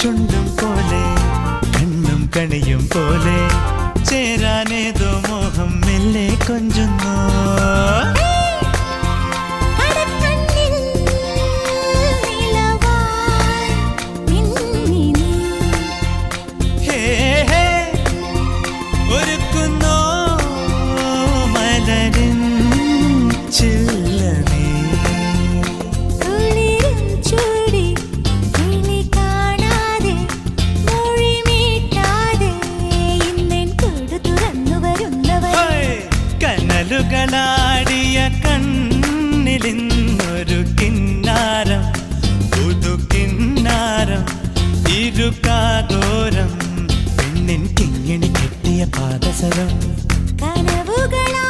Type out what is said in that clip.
ചുണ്ടും പോലെ കണ്ണും കണിയും പോലെ ചേരാനേതോ മോഹം മെല്ലെ കൊഞ്ചുന്നു. കനലുകളാടിയ കണ്ണിലിന്നൊരു കിന്നാരം പുതുകിന്നാരം ഇരുകാതോരം പെണ്ണിൻ കിങ്ങിണി കെട്ടിയ പാദസരം കനവുകളാ